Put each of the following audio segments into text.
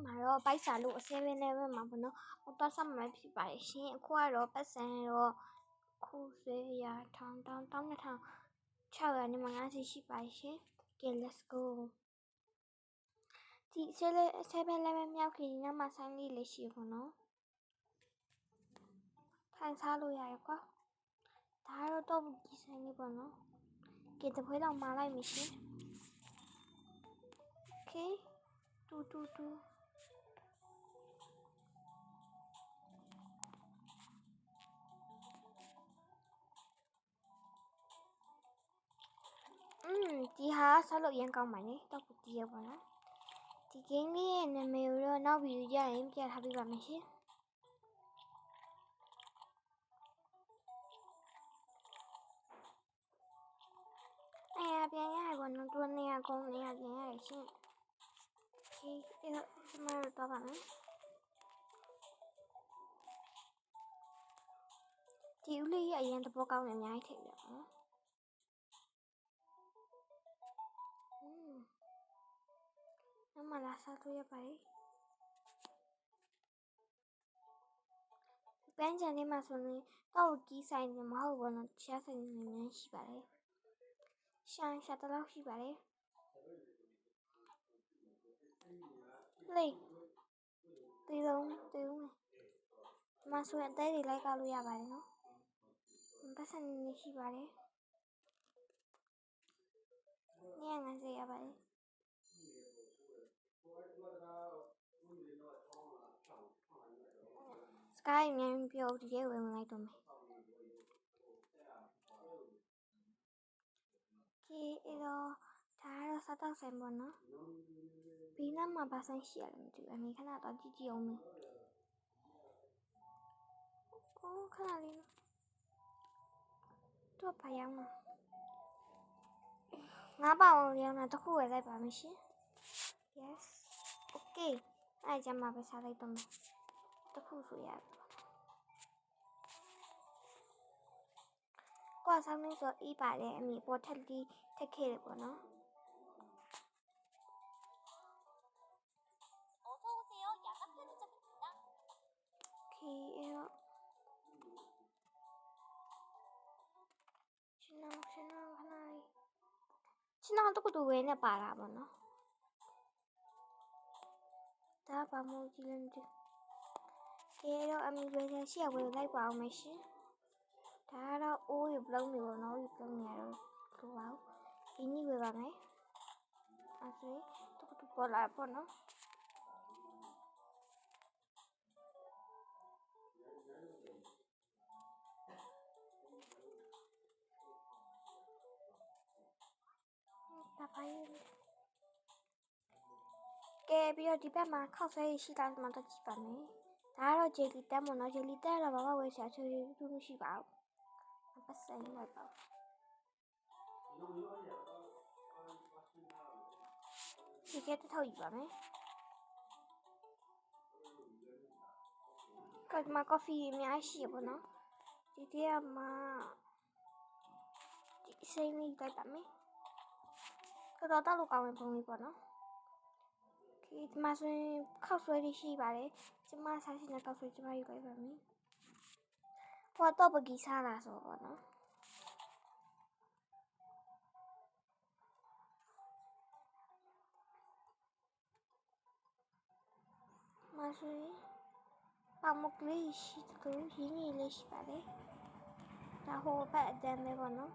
မှာတော့ပိုက်စာလို့7 level မှာပေါ့နော်။တော့ဆက်မှာဖြစ်ပါတယ်ရှင်။အခုကတော့ပတ်စံတော့ခုဆွဲရထောင်း12,600နဲ့50ရှိပါတယ်ရှင်။ Okay let's go ။ဒီ7 level မြောက်ခင်ဒီနောက်မှာဆိုင်လေးလေးရှိပေါ့နော်။ထိုင်စားလို့ရတယ်ကွာ။ဒါကတော့ဒီဆိုင်လေးပေါ့နော်။ကဲတပွဲတော့မှာလိုက်မယ်ရှင်။ Okayတူဒီဟာဆောက်လို့ရန်ကောင်းပါနဲ့တော့ဒီရပါနော်ဒီ game လေးရဲ့နာမည်ကိုတော့နောက်ဗီဒီယိုကြရင်ပြထားပေးပါမယ်ရှင်ပြန်ရရပါတော့တွန်းနေရကောင်းနေရပြန်ရတယ်ရှင်ဒီအဲ့တော့ဒီမှာတော့ပါမယ်ဒီဦးလေးရဲ့အရင်သဘောကောင်းနေအများကြီးထိတ်တယ်နော်မလာစားလို့ရပါတယ်ပန်းချန်လေးမှာဆိုရင်တော့ကြီးဆိုင်နေမဟုတ်ဘူးနော်ချားဆိုင်နေများရှိပါတယ်ရှာတလောက်ရှိပါတယ်လေတေးလုံးမဆိုရင်အသေးတွေလိုက်ကောက်လို့ရပါတယ်နော်ပတ်စံနေရှိပါတယ်250ရပါတယ်စကိုင်းမြန်ပြောဒီထဲဝင်လိုက်တော့မယ်Okayအဲ့တော့ဒါကတော့စားတော့ဆိုင်ပေါ့နော်ဘေးနားမှာဘာဆိုင်ရှိရလဲမသိဘူးအမေခဏတော့ကြည့်အောင်မယ်ခဏလေးတော့ဘာရောင်းလဲ5ပေါင်ရောင်းတာတစ်ခုဝယ်လိုက်ပါမယ်ရှင် yes okay အဲ့ကြမှာပဲစားလိုက်တော့မယ်တစ်ခုဆိုရတယ်ကွာဆောင်နေဆိုအေးပါတယ်အမေပေါ်ထက်လေးထက်ခဲ့တယ်ပေါ့နော်어서오세요. 야간 편의점입니다. 오케이, 에어. 신랑 하나에. 신랑은 또그도 왜 내 바라보나? 다 봐모지는데. 걔로 아미 왜 시야 왜 lại vào mày xí. Đó đó, ui lông nhiều nói lông nhà rồi. Tôi bảo. Ý như về vào mày. À xí, tôi bỏ lại bỏ nó. Kê bây giờ đi bé mà không phải xí ta mà ta chỉ bảo này đó là chị ta mà nói chị ta là bảo vệ sẽ chơi tôi xí bảo bắt xe lại bảo chị kia tôi thôi bảo này còn mà coffee mi ai xí bảo nó chị kia mà chị xem đi tay tắm ấy cái đó tao lúc nào mình không bảo nóဒီမှာဆိုရင်ခောက်ဆွဲလေးရှိပါတယ်ကျမစားရှင်တဲ့ခောက်ဆွဲကျမယူလိုက်ပါမယ်ဟိုတော့ပကီစားလာဆိုပေါ့နော်မဆိုရင်ပမုတ်လေးရှိတယ်ရင်းကြီးလေးရှိပါတယ်ဒါဟိုဘက်အတန်းပဲပေါ့နော်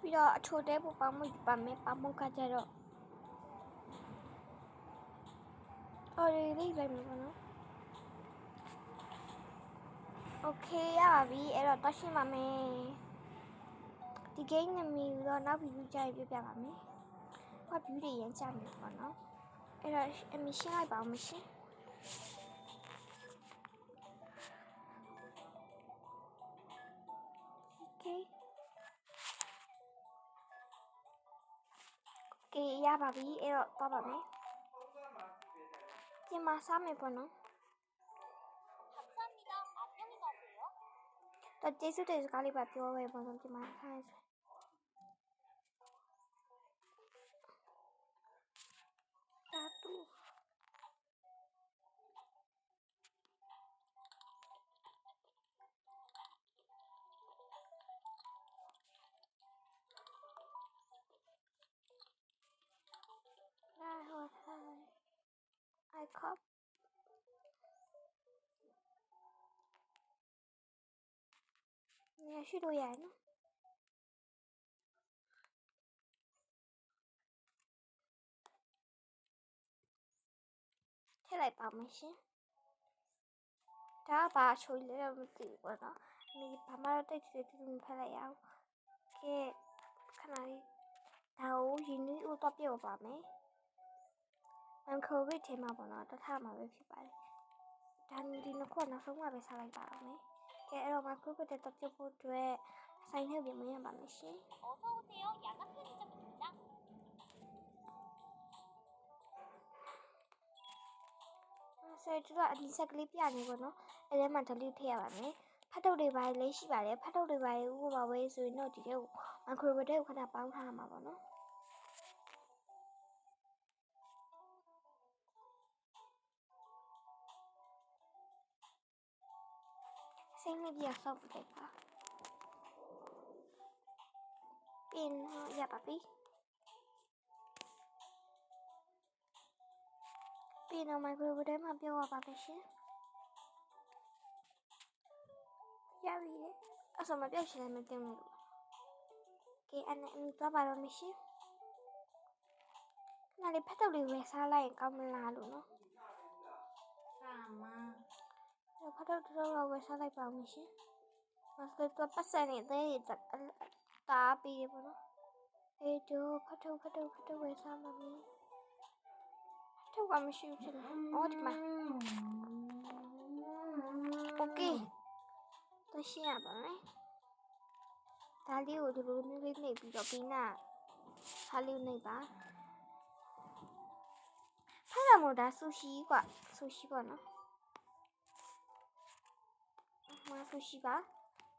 ပြီးတော့အချိုတဲပပမှုပါမယ်ပမုတ်ကကြတော့အော်လေးလိုက်မယ်ပေါ့နော်โอเคရပါပြီအဲ့တော့တက်ရှင်းပါမယ်ဒီ game နာမည်တော့နောက်ဗီဒီယိုကြရင်ပြပြပါမယ်ဟော view တွေရမ်းကြမယ်ပေါ့နော်အဲ့တော့အမရှင်းလိုက်ပါဦးမရှင်းโอเคရပါပြီအဲ့တော့သွားပါမယ်ဒီမှာစားမယ်ပေါ့နော်감사합니다. 안녕히 가세요. တော့ကျေးဇူးတင်စကားလေးပါပြောပဲပေါ့နော်ဒီမှာထားရ cup 你去留言呢？ထည့်လိုက်ပါမယ်ရှင်ဒါကဘာချိုးလဲတော့မသိဘူးပေါ့နော်ဒီဘာမှတော့တိတ်တိတ်မဖက်လိုက်ရအောင်ကဲခဏလေးဒါကိုရင်းနှီးဦးတော့ပြောပါမယ်မန်ခိုဗစ်ထဲမှာပေါ့နော်တထားမှာပဲဖြစ်ပါတယ်ဒါဒီနှစ်ခုနောက်ဆုံးမှပဲစားလိုက်ပါအောင်မယ်ကဲအဲ့တော့မန်ခိုဗစ်တဲ့တော့ပြုတ်ဖို့အတွက်ဆိုင်ထဲပြင်မရပါမယ်ရှင်어서오세요 야간 편의점입니다ဆိုတော့အဒီဆက်ကလေးပြနေပေါ့နော်အဲ့ထဲမှာဒလိထည့်ရပါမယ်ဖတ်ထုတ်တွေပါလေးရှိပါတယ်ဖတ်ထုတ်တွေပါဥပမာဝဲဆိုရင်တော့ဒီထဲကိုမန်ခရိုဗစ်ထဲကိုခဏပေါင်းထားမှာပေါ့နော်စိတ်နဲ့ပြဆောက်ပြလိုက်ပါပြင်ရပါပြီပြင်တော့မန်ခရိုဗစ်ထဲမှာပြောရပါပဲရှင်ရပြီလေအဲ့ဆိုမပြောက်ချင်လည်းမတင်ဘူးကဲအဲ့နဲ့သွားပါတော့မရှင်ခဏလေးဖတ်ထုတ်လေးဝယ်စားလိုက်ရင်ကောင်းမလားလို့နော်ဖတ်ထုတ်တော့ဝယ်စားလိုက်ပါဦးမရှင်မစတော့ပတ်စံနေတဲ့တားပြီးပေါ့နော်အေးတို့ဖတ်ထုတ်ဝယ်စားမှာမင်းထုတ်ကမရှိဘူးဖြစ်နေအော်ဒီမှာโอเคတော့ရှင်းရပါမယ်ဒါလေးကိုဒီလိုမျိုးလေးနှိပ်ပြီးတော့ပြီးနာခါလေးနှိပ်ပါဖတ်ရမို့ဒါဆူရှီကွာဆူရှီပေါ့နော်ဆူရှီပါ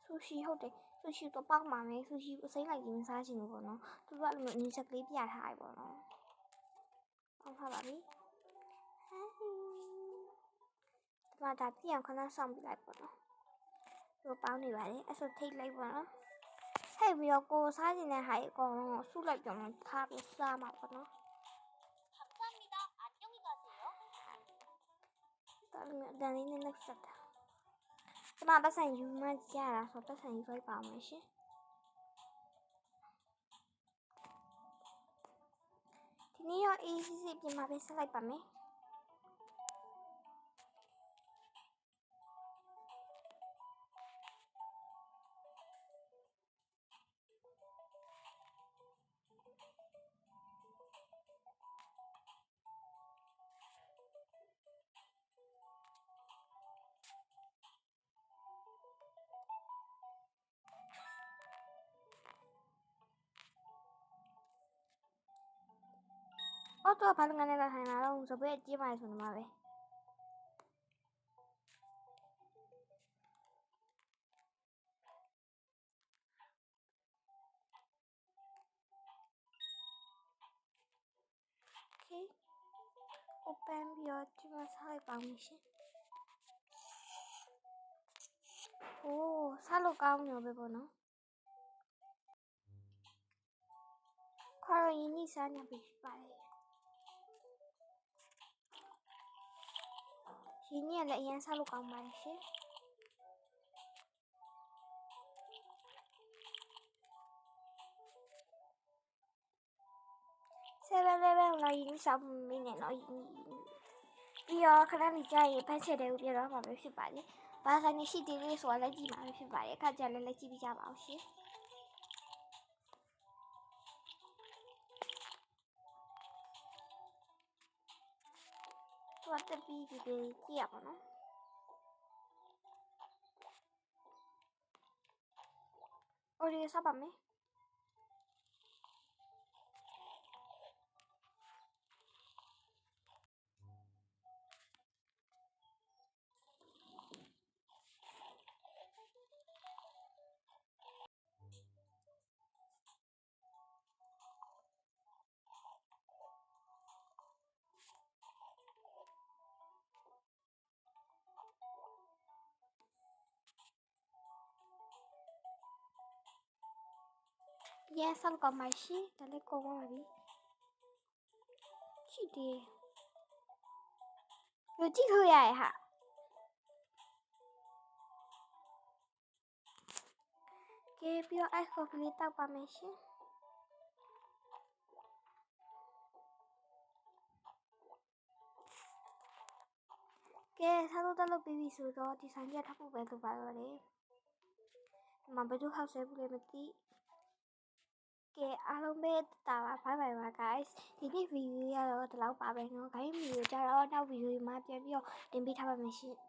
ဆူရှီဟုတ်တယ်ဆူရှီတော့ပေါက်မှာမယ်ဆူရှီကိုစိမ့်လိုက်ရင်စားချင်လို့ပေါ့နော်သူကလည်းအနည်းချက်ကလေးပြထားရပေါ့နော်ပေါက်ထားပါပြီဒီမှာဒါပြအောင်ခဏဆောင်ပြလိုက်ပေါ့နော်ဒီပေါင်းနေပါလေအဲ့ဆိုထိတ်လိုက်ပေါ့နော်ထိတ်ပြီးတော့ကိုစားချင်တဲ့ဟာအကုန်လုံးဆုလိုက်ပြောင်းထားပြီးစားမှာပေါ့နော်감사합니다 안녕히 가세요ဒါလေးနဲ့လက်ဆက်တာဒီမှာပတ်စံယူမှကြရတာဆိုပတ်စံယူလိုက်ပါမယ်ရှင်ဒီနေ့တော့အေးစစ်စစ်ပြင်မှာပဲဆက်လိုက်ပါမယ်အော်တော့ဘာလို့ငါနဲ့လာထိုင်လာတော့ဆိုပဲအကြီးပါဆိုနေမှာပဲopen ပြီးတော့ဒီမှာစားလိုက်ပါမယ်ရှင်โอ้စားလို့ကောင်းနေပဲပေါ့နော်ခေါ်ရင်းနီးစားနေပြီပါတယ်ရင်းနီးကလည်းအရင်စားလို့ကောင်းပါတယ်ရှင်7-Eleven လာရင်းနီးစားမင်းနဲ့တော့ရင်းနီးပြီးတော့ခဏနေကြရင်ဖက်ချက်တွေကိုပြန်တော့မှာပဲဖြစ်ပါတယ်ဘာဆိုင်နေရှိသေးလေးဆိုတာလက်ကြည့်မှာပဲဖြစ်ပါတယ်အခါကျလည်းလက်ကြည့်ပြကြပါအောင်ရှင်တော့တက်ပြီးဒီကြည့်ရပါတော့အော်ဒီစားပါမယ်ရဲဆောက်ကောင်းပါရှိဒါလည်းကောင်းပါပြီရှိတယ်有几口呀哈。给不要爱喝啤酒吧没事。给他都到了 baby 手着，第三天他不白头发了嘞。妈不就好谁不来没的。给阿龙贝打了拜拜吧 guys， ဒီနေ့ video ရတော့ဒီလောက်ပါပဲเนาะ guys မျိုးကြတော့နောက် video မှာပြန်ပြီးတော့တင်ပေးထားပါမယ်ရှင်